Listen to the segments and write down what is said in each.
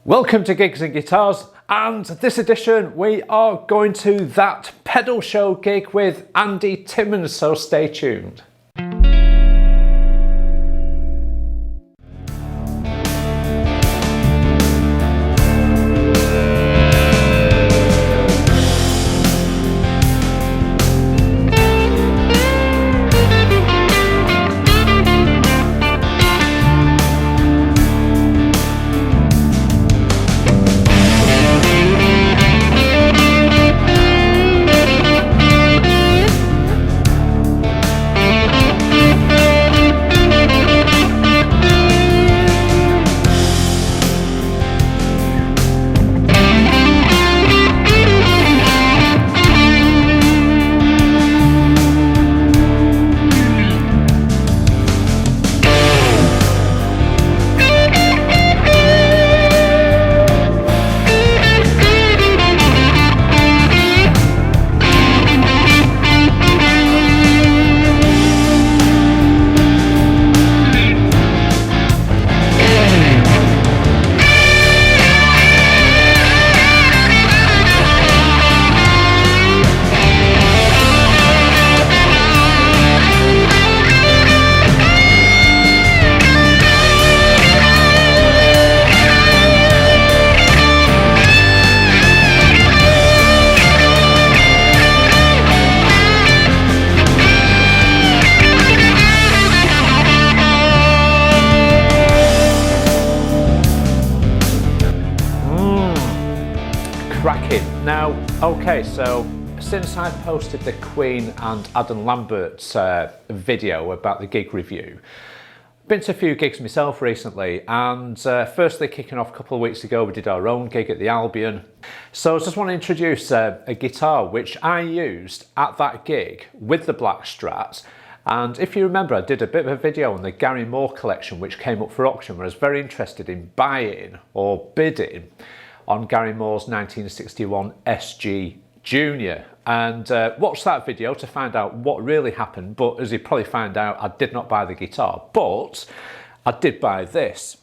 Welcome to Gigs and Guitars, and this edition we are going to that pedal show gig with Andy Timmons, so stay tuned. Cracking. Now, okay, so since I posted the Queen and Adam Lambert's video about the gig review, been to a few gigs myself recently, and firstly kicking off a couple of weeks ago we did our own gig at the Albion. So I just want to introduce a guitar which I used at that gig with the black Strat. And if you remember, I did a bit of a video on the Gary Moore collection which came up for auction, where I was very interested in buying or bidding on Gary Moore's 1961 SG Junior, and watch that video to find out what really happened. But as you probably found out, I did not buy the guitar, but I did buy this,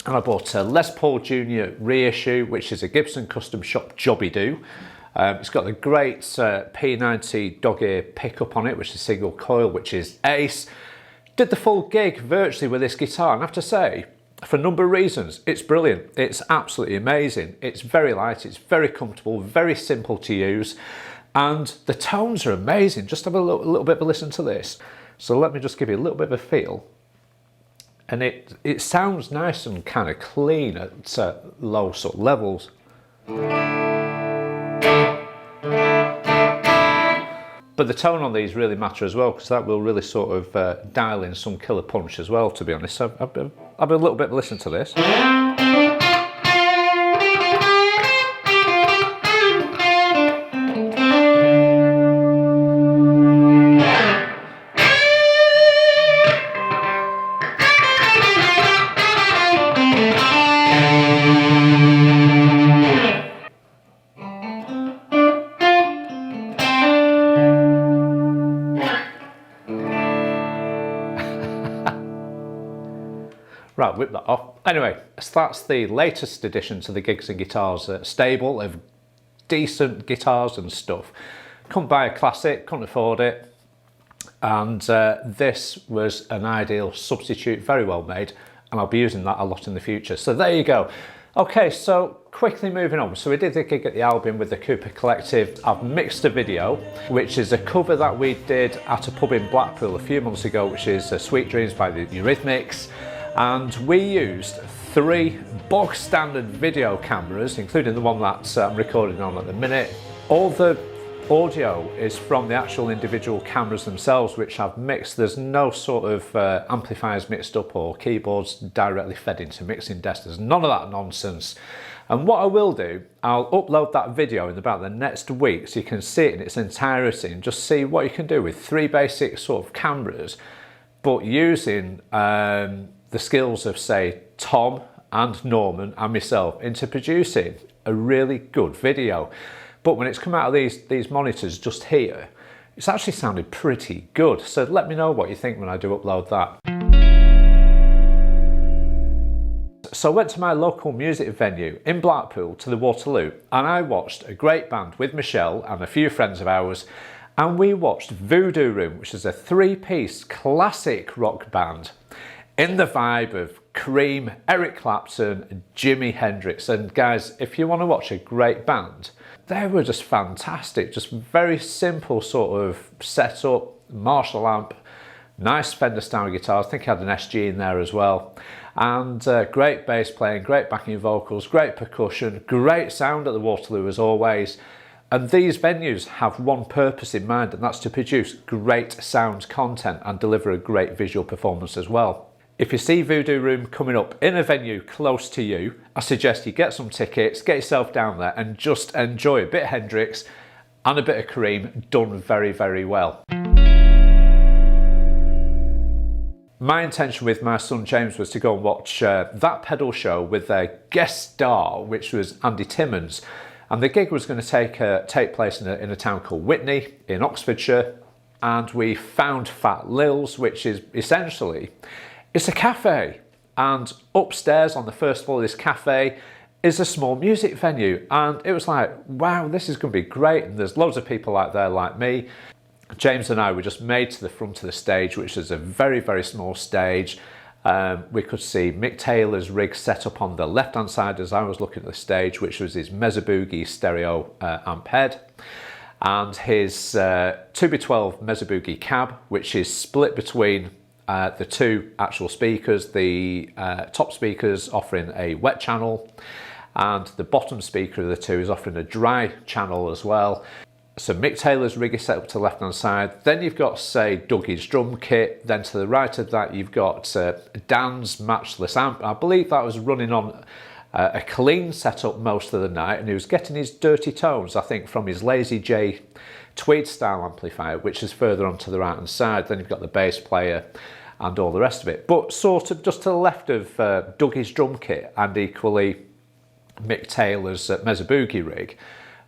and I bought a Les Paul Junior reissue, which is a Gibson custom shop jobby do. It's got the great P90 dog ear pickup on it, which is single coil, which is ace. Did the full gig virtually with this guitar, and I have to say, for a number of reasons, it's brilliant. It's absolutely amazing. It's very light, it's very comfortable, very simple to use, and the tones are amazing. Just have a little bit of a listen to this. So let me just give you a little bit of a feel. And it sounds nice and kind of clean at low sort of levels. But the tone on these really matter as well, because that will really sort of dial in some killer punch as well, to be honest. So I've a little bit of a listen to this. Right, whip that off. Anyway, so that's the latest addition to the Gigs and Guitars stable of decent guitars and stuff. Couldn't buy a classic, couldn't afford it, and this was an ideal substitute, very well made, and I'll be using that a lot in the future. So there you go. Okay, so quickly moving on. So we did the gig at the Albion with the Cooper Collective. I've mixed a video, which is a cover that we did at a pub in Blackpool a few months ago, which is Sweet Dreams by the Eurythmics. And we used 3 bog standard video cameras, including the one that I'm recording on at the minute. All the audio is from the actual individual cameras themselves, which I've mixed. There's no sort of amplifiers mixed up or keyboards directly fed into mixing desks. There's none of that nonsense. And what I will do, I'll upload that video in about the next week so you can see it in its entirety and just see what you can do with 3 basic sort of cameras, but using the skills of, say, Tom and Norman and myself into producing a really good video. But when it's come out of these monitors just here, it's actually sounded pretty good. So let me know what you think when I do upload that. so I went to my local music venue in Blackpool to the Waterloo, and I watched a great band with Michelle and a few friends of ours, and we watched Voodoo Room, which is a three-piece classic rock band in the vibe of Cream, Eric Clapton, Jimi Hendrix. And guys, if you want to watch a great band, they were just fantastic. Just very simple sort of setup, Marshall amp, nice Fender style guitars. I think I had an SG in there as well. And great bass playing, great backing vocals, great percussion, great sound at the Waterloo as always. And these venues have one purpose in mind, and that's to produce great sound content and deliver a great visual performance as well. If you see Voodoo Room coming up in a venue close to you, I suggest you get some tickets, get yourself down there and just enjoy a bit of Hendrix and a bit of Cream done very, very well. My intention with my son James was to go and watch That Pedal Show with their guest star, which was Andy Timmons. And the gig was going to take place in a town called Witney in Oxfordshire. And we found Fat Lill's, which is essentially, it's a cafe. And upstairs on the first floor of this cafe is a small music venue. And it was like, wow, this is going to be great. And there's loads of people out there like me. James and I were just made to the front of the stage, which is a very, very small stage. We could see Mick Taylor's rig set up on the left-hand side as I was looking at the stage, which was his Mesa Boogie stereo amp head, and his 2B12 Mesa Boogie cab, which is split between the two actual speakers, the top speakers offering a wet channel, and the bottom speaker of the two is offering a dry channel as well. So Mick Taylor's rig is set up to the left-hand side. Then you've got, say, Dougie's drum kit. Then to the right of that, you've got Dan's matchless amp. I believe that was running on a clean setup most of the night, and he was getting his dirty tones, I think, from his Lazy J Tweed style amplifier, which is further on to the right-hand side. Then you've got the bass player and all the rest of it. But sort of just to the left of Dougie's drum kit and equally Mick Taylor's Mesa Boogie rig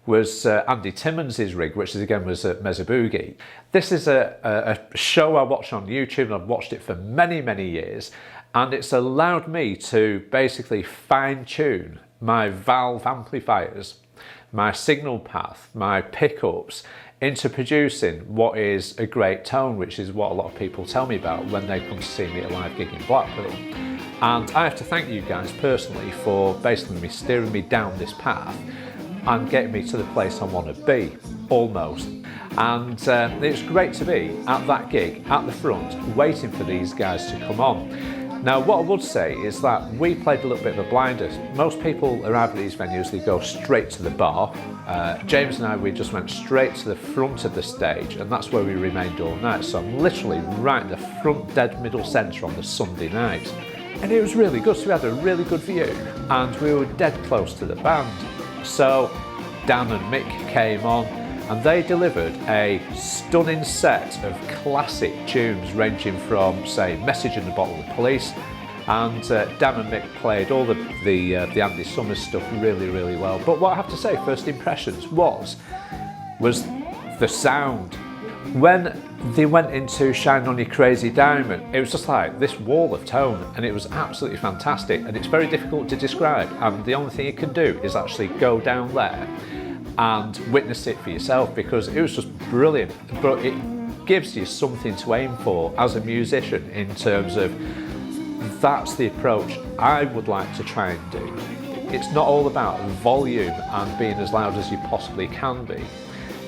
was Andy Timmons' rig, which again was Mesa Boogie. This is a show I watch on YouTube, and I've watched it for many, many years, and it's allowed me to basically fine-tune my valve amplifiers, my signal path, my pickups, into producing what is a great tone, which is what a lot of people tell me about when they come to see me at a live gig in Blackpool. And I have to thank you guys personally for basically steering me down this path and getting me to the place I want to be, almost. And it's great to be at that gig, at the front, waiting for these guys to come on. Now, what I would say is that we played a little bit of a blinder. Most people arrive at these venues, they go straight to the bar. James and I, we just went straight to the front of the stage, and that's where we remained all night. So I'm literally right in the front, dead middle centre on the Sunday night. And it was really good, so we had a really good view, and we were dead close to the band. So Dan and Mick came on, and they delivered a stunning set of classic tunes ranging from, say, Message in the Bottle of Police, and Dan and Mick played all the Andy Summers stuff really, really well. But what I have to say, first impressions was the sound. When they went into Shine On You Crazy Diamond, it was just like this wall of tone, and it was absolutely fantastic, and it's very difficult to describe, and the only thing you can do is actually go down there and witness it for yourself, because it was just brilliant. But it gives you something to aim for as a musician in terms of that's the approach I would like to try and do. It's not all about volume and being as loud as you possibly can be.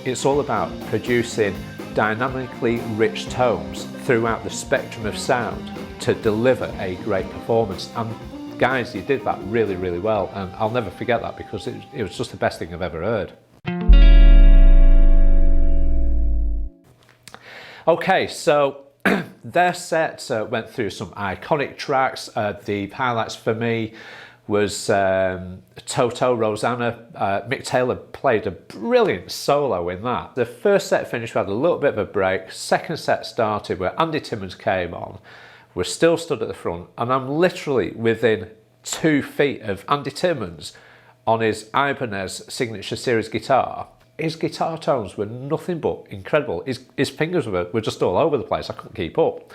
It's all about producing dynamically rich tones throughout the spectrum of sound to deliver a great performance. And guys, you did that really, really well, and I'll never forget that, because it was just the best thing I've ever heard. Okay, so their set went through some iconic tracks. The highlights for me was Toto, Rosanna. Mick Taylor played a brilliant solo in that. The first set finished, we had a little bit of a break. Second set started where Andy Timmons came on. We're still stood at the front, and I'm literally within 2 feet of Andy Timmons on his Ibanez Signature Series guitar. His guitar tones were nothing but incredible. His fingers were just all over the place. I couldn't keep up.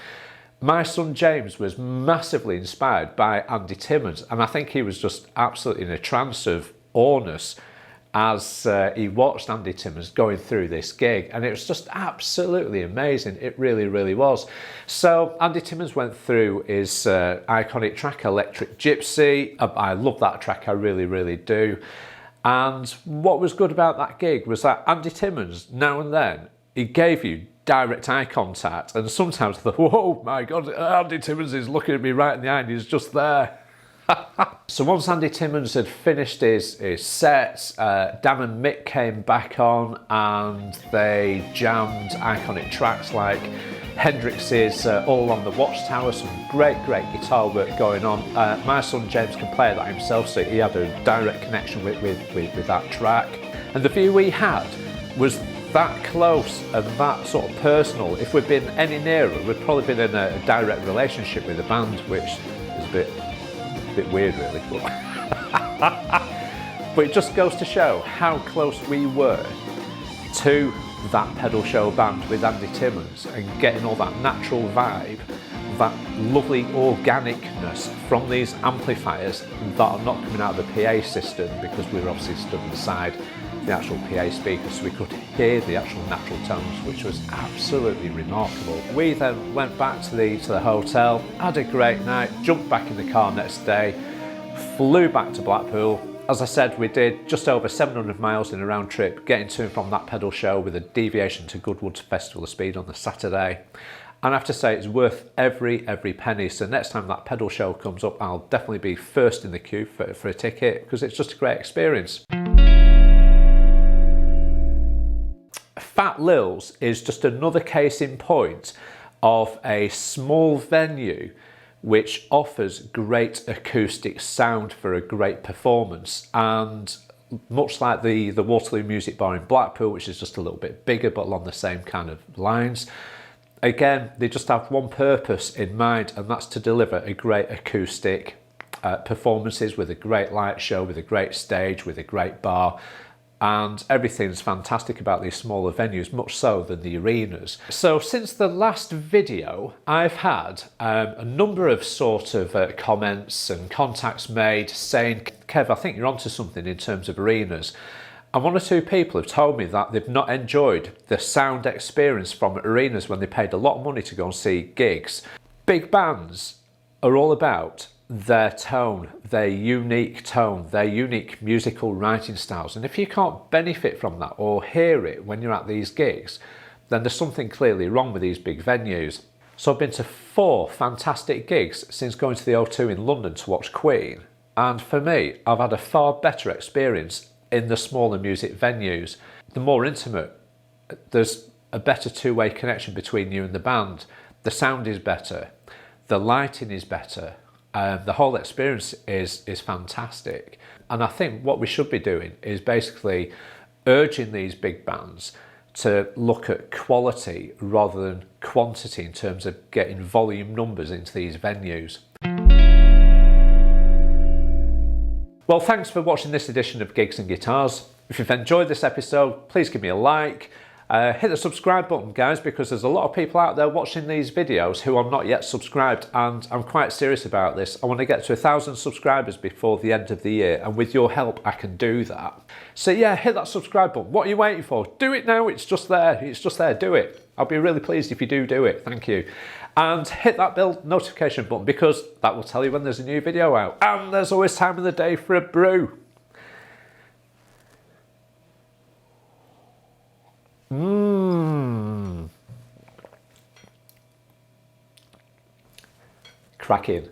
My son James was massively inspired by Andy Timmons, and I think he was just absolutely in a trance of awness as he watched Andy Timmons going through this gig, and it was just absolutely amazing. It really, really was. So Andy Timmons went through his iconic track, Electric Gypsy. I love that track, I really, really do. And what was good about that gig was that Andy Timmons, now and then, he gave you direct eye contact, and sometimes I thought, whoa, my God, Andy Timmons is looking at me right in the eye and he's just there. So once Andy Timmons had finished his set, Dan and Mick came back on and they jammed iconic tracks like Hendrix's All Along the Watchtower, some great guitar work going on. My son James can play that himself, so he had a direct connection with that track. And the view we had was that close and that sort of personal. If we'd been any nearer, we'd probably been in a direct relationship with the band, which is a bit weird really. But it just goes to show how close we were to that pedal show band with Andy Timmons and getting all that natural vibe, that lovely organicness from these amplifiers that are not coming out of the PA system, because we were obviously stood inside the actual PA speakers, so we could hear the actual natural tones, which was absolutely remarkable. We then went back to the hotel, had a great night, jumped back in the car next day, flew back to Blackpool. As I said, we did just over 700 miles in a round trip, getting to and from that pedal show with a deviation to Goodwood Festival of Speed on the Saturday. And I have to say, it's worth every penny. So next time that pedal show comes up, I'll definitely be first in the queue for a ticket, because it's just a great experience. Fat Lill's is just another case in point of a small venue which offers great acoustic sound for a great performance. And much like the Waterloo Music Bar in Blackpool, which is just a little bit bigger but along the same kind of lines, again, they just have one purpose in mind, and that's to deliver a great acoustic performances with a great light show, with a great stage, with a great bar. And everything's fantastic about these smaller venues, much so than the arenas. So since the last video, I've had a number of sort of comments and contacts made saying, Kev, I think you're onto something in terms of arenas. And one or two people have told me that they've not enjoyed the sound experience from arenas when they paid a lot of money to go and see gigs. Big bands are all about their tone, their unique musical writing styles. And if you can't benefit from that or hear it when you're at these gigs, then there's something clearly wrong with these big venues. So I've been to 4 fantastic gigs since going to the O2 in London to watch Queen. And for me, I've had a far better experience in the smaller music venues. The more intimate, there's a better two-way connection between you and the band. The sound is better, the lighting is better. The whole experience is fantastic. And I think what we should be doing is basically urging these big bands to look at quality rather than quantity in terms of getting volume numbers into these venues. Well, thanks for watching this edition of Gigs and Guitars. If you've enjoyed this episode, please give me a like. Hit the subscribe button, guys, because there's a lot of people out there watching these videos who are not yet subscribed, and I'm quite serious about this. I want to get to 1,000 subscribers before the end of the year, and with your help I can do that. So yeah, hit that subscribe button. What are you waiting for? Do it now. It's just there. It's just there. Do it. I'll be really pleased if you do it. Thank you. And hit that bell notification button, because that will tell you when there's a new video out. And there's always time of the day for a brew. Cracking.